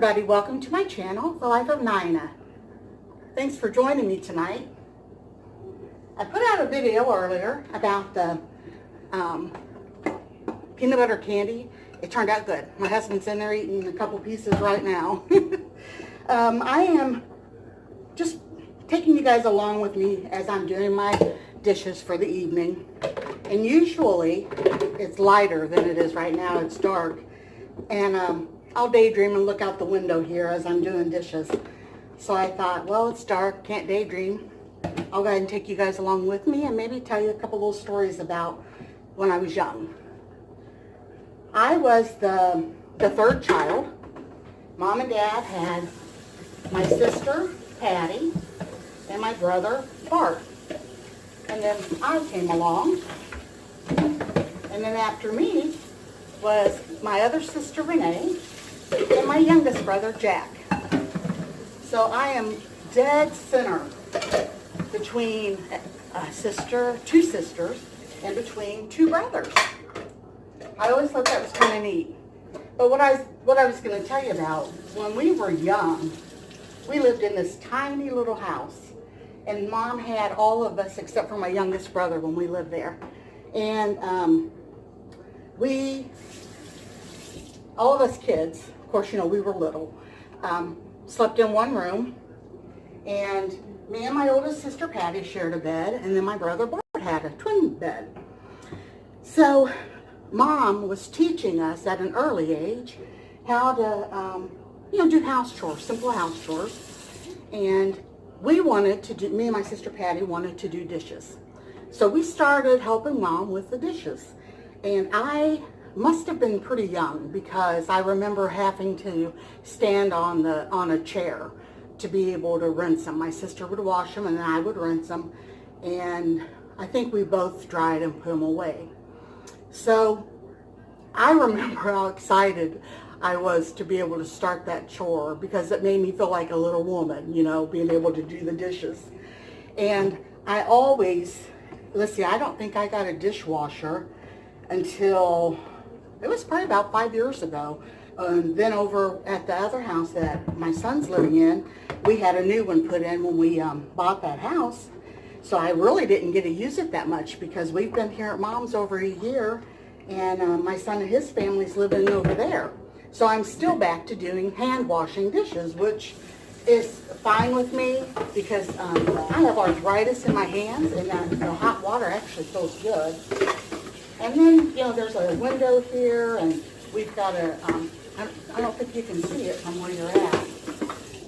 everybody, welcome to my channel, The Life of Nina. Thanks for joining me tonight. I put out a video earlier about the peanut butter candy. It turned out good. My husband's in there eating a couple pieces right now. I am just taking you guys along with me as I'm doing my dishes for the evening. And usually it's lighter than it is right now. It's dark. And I'll daydream and look out the window here as I'm doing dishes. So I thought, well, it's dark, can't daydream. I'll go ahead and take you guys along with me and maybe tell you a couple little stories about when I was young. I was the third child. Mom and Dad had my sister, Patty, and my brother, Bart. And then I came along. And then after me was my other sister, Renee, and my youngest brother, Jack. So I am dead center between two sisters, and between two brothers. I always thought that was kind of neat. But what I was going to tell you about, when we were young, we lived in this tiny little house. And Mom had all of us except for my youngest brother when we lived there. And all of us kids, of course, you know, we were little, slept in one room. And me and my oldest sister, Patty, shared a bed. And then my brother, Bart, had a twin bed. So Mom was teaching us at an early age how to, do house chores, simple house chores. And we wanted to do, me and my sister Patty wanted to do dishes. So we started helping Mom with the dishes. And I must have been pretty young because I remember having to stand on a chair to be able to rinse them. My sister would wash them and then I would rinse them. And I think we both dried and put them away. So I remember how excited I was to be able to start that chore because it made me feel like a little woman, you know, being able to do the dishes. And I always, let's see, I don't think I got a dishwasher until, it was probably about 5 years ago. Then over at the other house that my son's living in, we had a new one put in when we bought that house. So I really didn't get to use it that much because we've been here at Mom's over a year and my son and his family's living over there. So I'm still back to doing hand washing dishes, which is fine with me because I have arthritis in my hands and the hot water actually feels good. And then, you know, there's a window here and we've got I don't think you can see it from where you're at,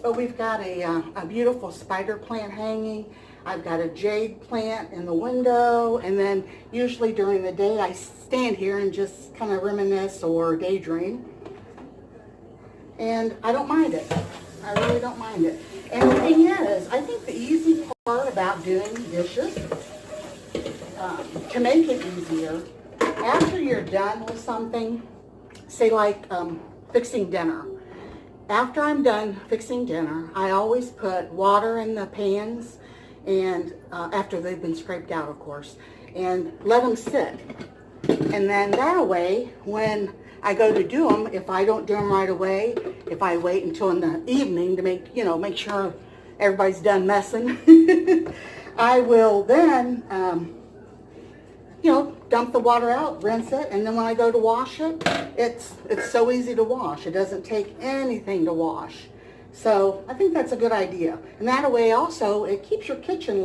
but we've got a beautiful spider plant hanging. I've got a jade plant in the window, and then usually during the day I stand here and just kind of reminisce or daydream. And I don't mind it. I really don't mind it. And the thing is, I think the easy part about doing dishes, to make it easier, after you're done with something, say like fixing dinner. After I'm done fixing dinner, I always put water in the pans, and after they've been scraped out, of course, and let them sit. And then that way, when I go to do them, if I don't do them right away, if I wait until in the evening to make sure everybody's done messing, I will then, dump the water out, rinse it, and then when I go to wash it, it's so easy to wash. It doesn't take anything to wash. So I think that's a good idea. And that way also, it keeps your kitchen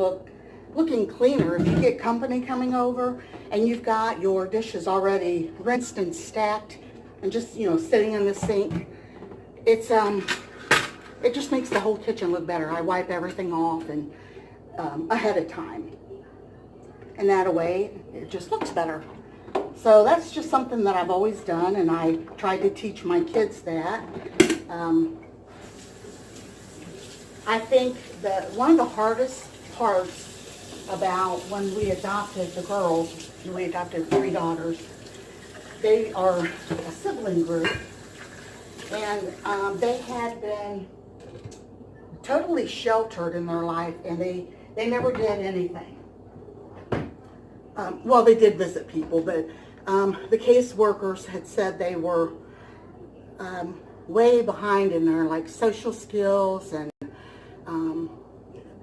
looking cleaner. If you get company coming over and you've got your dishes already rinsed and stacked and just, sitting in the sink, it just makes the whole kitchen look better. I wipe everything off and ahead of time. And that way, it just looks better. So that's just something that I've always done, and I tried to teach my kids that. I think that one of the hardest parts about when we adopted the girls, we adopted 3 daughters, they are a sibling group, and they had been totally sheltered in their life, and they never did anything. Well, they did visit people, but the caseworkers had said they were way behind in their like social skills and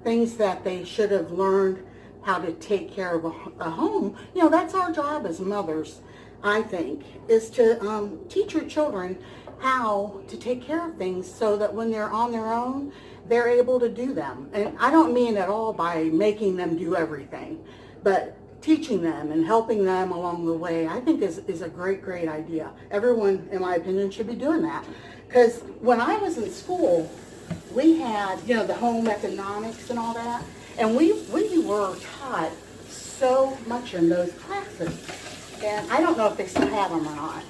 things that they should have learned how to take care of a home. You know, that's our job as mothers, I think, is to teach your children how to take care of things so that when they're on their own, they're able to do them. And I don't mean at all by making them do everything, but teaching them and helping them along the way, I think is a great, great idea. Everyone, in my opinion, should be doing that. Because when I was in school, we had, you know, the home economics and all that, and we were taught so much in those classes. And I don't know if they still have them or not.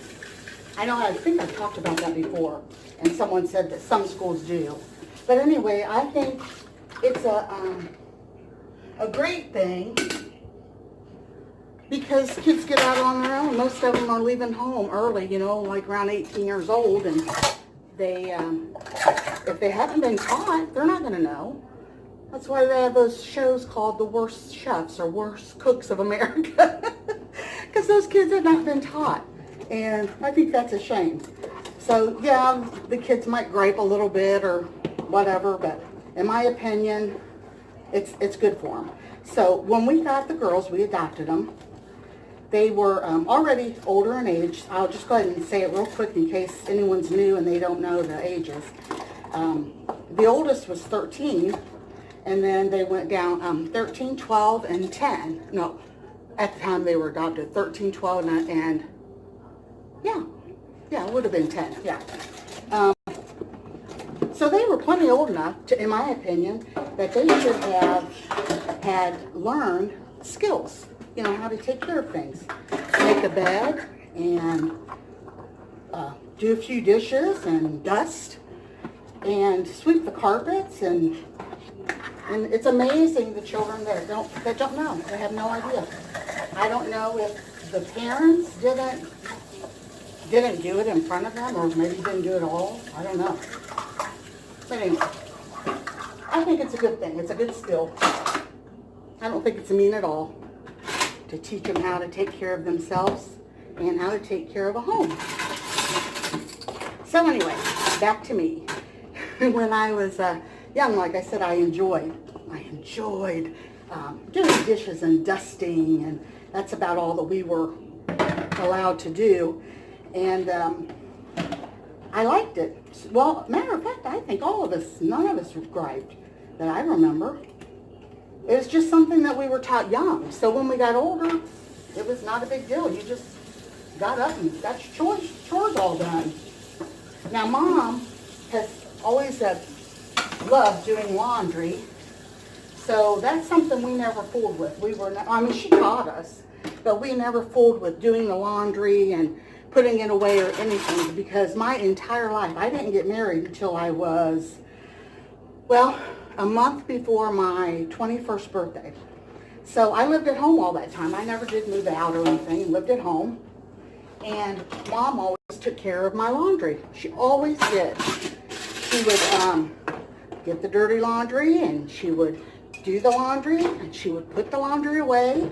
I think I've talked about that before, and someone said that some schools do. But anyway, I think it's a great thing because kids get out on their own. Most of them are leaving home early, you know, like around 18 years old, and they, if they haven't been taught, they're not going to know. That's why they have those shows called The Worst Chefs or Worst Cooks of America, because those kids have not been taught, and I think that's a shame. So yeah, the kids might gripe a little bit or whatever, but in my opinion, it's good for them. So when we got the girls, we adopted them. They were already older in age. I'll just go ahead and say it real quick in case anyone's new and they don't know the ages. The oldest was 13, and then they went down 13, 12, and 10. No, at the time they were adopted, 13, 12, and yeah, it would have been 10, yeah. So they were plenty old enough, in my opinion, that they should have had learned skills, you know, how to take care of things. Make a bed and do a few dishes and dust and sweep the carpets, and it's amazing the children that don't know. They have no idea. I don't know if the parents didn't do it in front of them, or maybe didn't do it all. I don't know. But anyway, I think it's a good thing. It's a good skill. I don't think it's mean at all to teach them how to take care of themselves and how to take care of a home. So anyway, back to me. When I was young, like I said, I enjoyed doing dishes and dusting, and that's about all that we were allowed to do. And I liked it. Well, matter of fact, I think none of us griped that I remember. It was just something that we were taught young. So when we got older, it was not a big deal. You just got up and got your chores all done. Now, Mom has always loved doing laundry. So that's something we never fooled with. She taught us, but we never fooled with doing the laundry and putting it away or anything, because my entire life, I didn't get married until I was, well, a month before my 21st birthday. So I lived at home all that time. I never did move out or anything, lived at home. And Mom always took care of my laundry. She always did. She would get the dirty laundry, and she would do the laundry, and she would put the laundry away,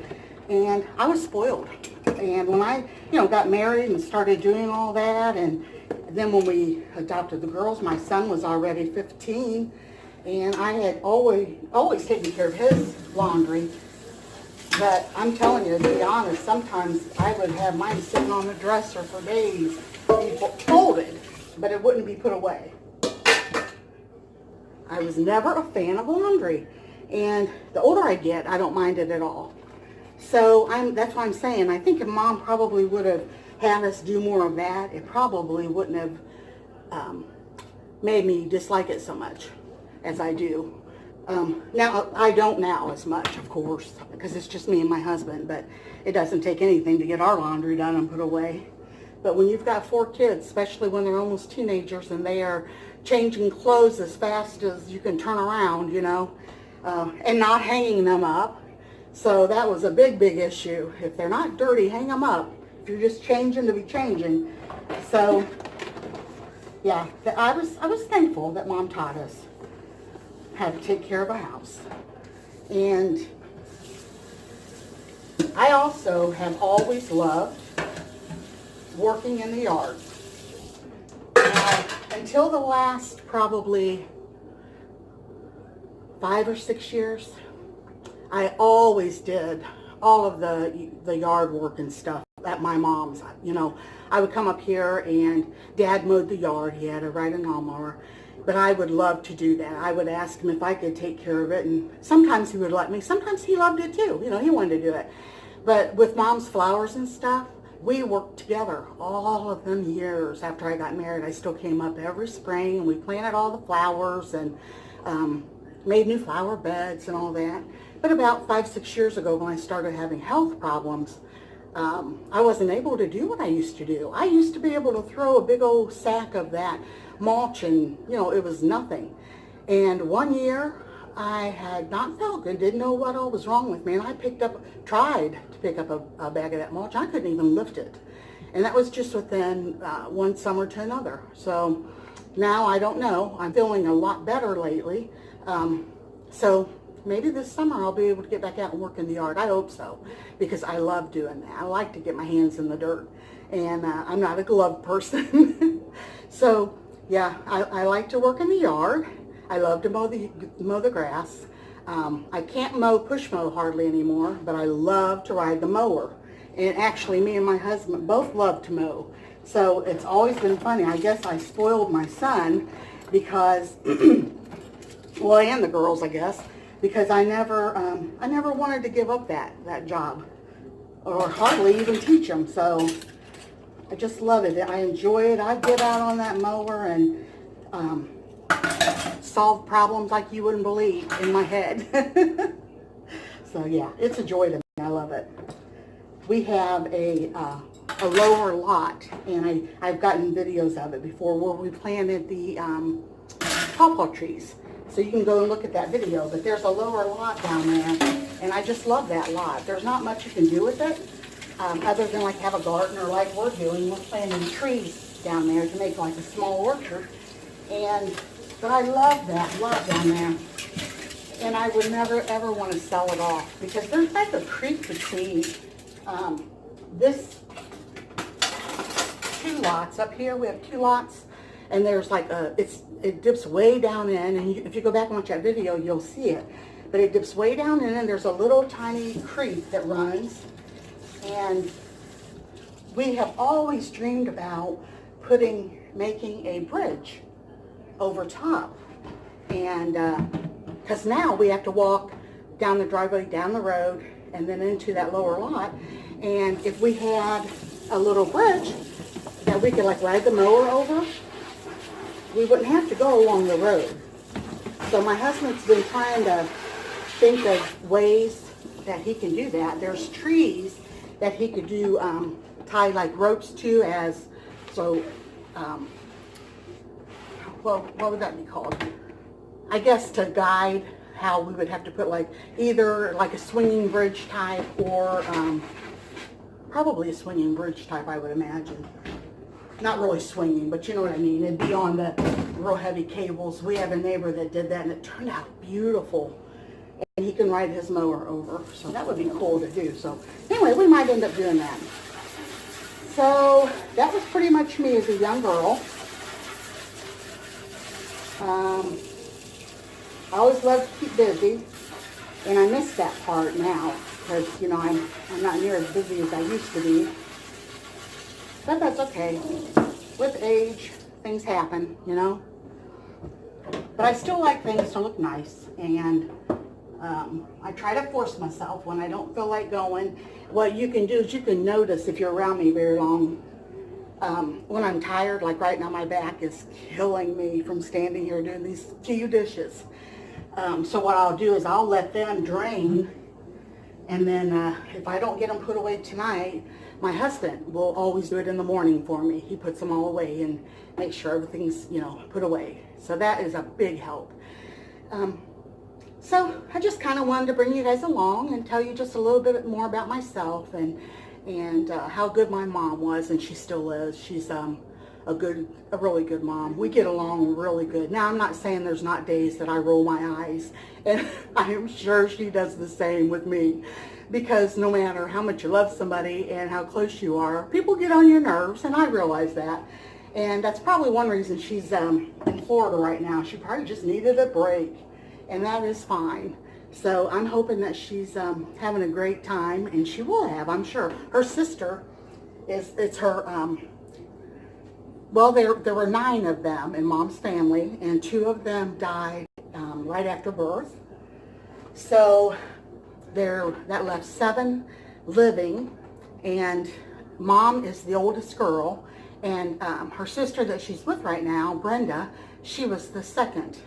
and I was spoiled. And when I, got married and started doing all that, and then when we adopted the girls, my son was already 15, and I had always taken care of his laundry. But I'm telling you, to be honest, sometimes I would have mine sitting on the dresser for days, folded, but it wouldn't be put away. I was never a fan of laundry, and the older I get, I don't mind it at all. So that's why I'm saying, I think if Mom probably would have had us do more of that, it probably wouldn't have made me dislike it so much as I do. Now, I don't now as much, of course, because it's just me and my husband, but it doesn't take anything to get our laundry done and put away. But when you've got 4 kids, especially when they're almost teenagers and they are changing clothes as fast as you can turn around, and not hanging them up. So that was a big, big issue. If they're not dirty, hang them up. If you're just changing to be changing. So, yeah, I was thankful that Mom taught us how to take care of a house. And I also have always loved working in the yard. Now, until the last probably 5 or 6 years, I always did all of the yard work and stuff at my mom's. You know, I would come up here and Dad mowed the yard. He had to ride a lawnmower. But I would love to do that. I would ask him if I could take care of it, and sometimes he would let me. Sometimes he loved it too. You know, he wanted to do it. But with Mom's flowers and stuff, we worked together all of them years after I got married. I still came up every spring, and we planted all the flowers and made new flower beds and all that. But about 5, 6 years ago, when I started having health problems, I wasn't able to do what I used to do. I used to be able to throw a big old sack of that mulch, and you know, it was nothing. And one year I had not felt good, didn't know what all was wrong with me, and I tried to pick up a bag of that mulch. I couldn't even lift it, and that was just within one summer to another. So now I don't know, I'm feeling a lot better lately. So maybe this summer I'll be able to get back out and work in the yard. I hope so, because I love doing that. I like to get my hands in the dirt, and I'm not a glove person. So yeah, I like to work in the yard. I love to mow the grass. I can't push mow hardly anymore, but I love to ride the mower. And actually, me and my husband both love to mow. So it's always been funny. I guess I spoiled my son because, well, and the girls, I guess, because I never wanted to give up that job, or hardly even teach them. So I just love it. I enjoy it. I get out on that mower and solve problems like you wouldn't believe in my head. So yeah, it's a joy to me. I love it. We have a lower lot, and I've gotten videos of it before, where we planted the pawpaw trees. So you can go and look at that video. But there's a lower lot down there, and I just love that lot. There's not much you can do with it. Other than like have a garden, or like we're doing. We're planting trees down there to make like a small orchard. But I love down there. And I would never ever want to sell it off, because there's like a creek between this 2 lots up here. We have 2 lots, and there's like it dips way down in, and if you go back and watch that video, you'll see it. But it dips way down in, and there's a little tiny creek that runs. And we have always dreamed about making a bridge over top. And because now we have to walk down the driveway, down the road, and then into that lower lot. And if we had a little bridge that we could like ride the mower over, we wouldn't have to go along the road. So my husband's been trying to think of ways that he can do that. There's trees that he could do, tie like ropes to well, what would that be called? I guess to guide how we would have to put like either like a swinging bridge type, or probably a swinging bridge type, I would imagine. Not really swinging, but you know what I mean. It'd be on the real heavy cables. We have a neighbor that did that, and it turned out beautiful. And he can ride his mower over, so that would be cool to do. So anyway, we might end up doing that. So that was pretty much me as a young girl. I always loved to keep busy, and I miss that part now, because you know I'm not near as busy as I used to be. But that's okay. With age, things happen, you know. But I still like things to look nice, and I try to force myself when I don't feel like going. What you can do is you can notice if you're around me very long. When I'm tired, like right now, my back is killing me from standing here doing these few dishes. So what I'll do is I'll let them drain, and then if I don't get them put away tonight, my husband will always do it in the morning for me. He puts them all away and makes sure everything's, you know, put away. So that is a big help. So I just kind of wanted to bring you guys along and tell you just a little bit more about myself and how good my mom was, and she still is. She's a really good mom. We get along really good. Now, I'm not saying there's not days that I roll my eyes, and I am sure she does the same with me, because no matter how much you love somebody and how close you are, people get on your nerves, and I realize that. And that's probably one reason she's in Florida right now. She probably just needed a break, and that is fine. So I'm hoping that she's having a great time, and she will have, I'm sure. Her sister it's her, well, there were 9 of them in Mom's family, and 2 of them died right after birth. So that left 7 living, and Mom is the oldest girl, and her sister that she's with right now, Brenda, she was the second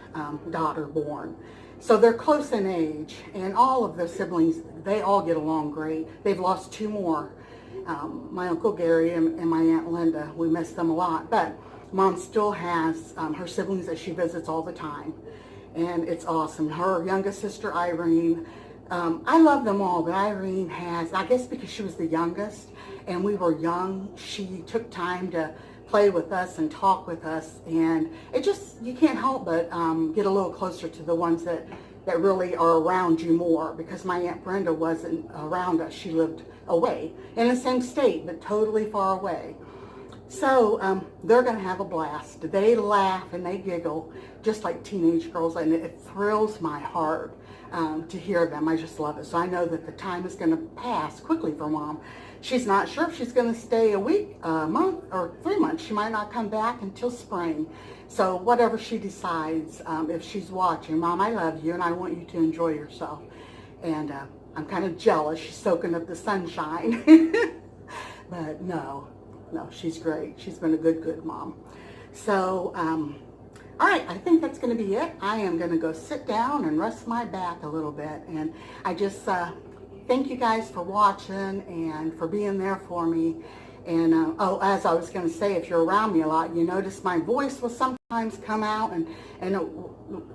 daughter born. So they're close in age, and all of the siblings, they all get along great. They've lost 2 more. My Uncle Gary and my Aunt Linda, we miss them a lot, but Mom still has her siblings that she visits all the time, and it's awesome. Her youngest sister, Irene, I love them all, but Irene has, I guess because she was the youngest, and we were young, she took time to play with us and talk with us, and it just, you can't help but get a little closer to the ones that really are around you more, because my Aunt Brenda wasn't around us. She lived away in the same state, but totally far away. So they're going to have a blast. They laugh and they giggle just like teenage girls, and it thrills my heart to hear them. I just love it. So I know that the time is going to pass quickly for Mom. She's not sure if she's going to stay a week, a month, or 3 months. She might not come back until spring. So whatever she decides, if she's watching, Mom, I love you and I want you to enjoy yourself. And I'm kind of jealous. She's soaking up the sunshine. But no, she's great. She's been a good mom. So, all right, I think that's going to be it. I am going to go sit down and rest my back a little bit. And I just thank you guys for watching and for being there for me. And, oh, as I was going to say, if you're around me a lot, you notice my voice will sometimes come out and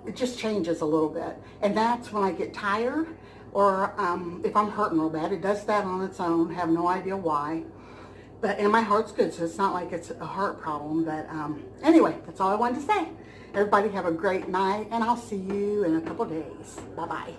it just changes a little bit. And that's when I get tired, or if I'm hurting real bad. It does that on its own. Have no idea why. And my heart's good, so it's not like it's a heart problem. But anyway, that's all I wanted to say. Everybody have a great night, and I'll see you in a couple days. Bye-bye.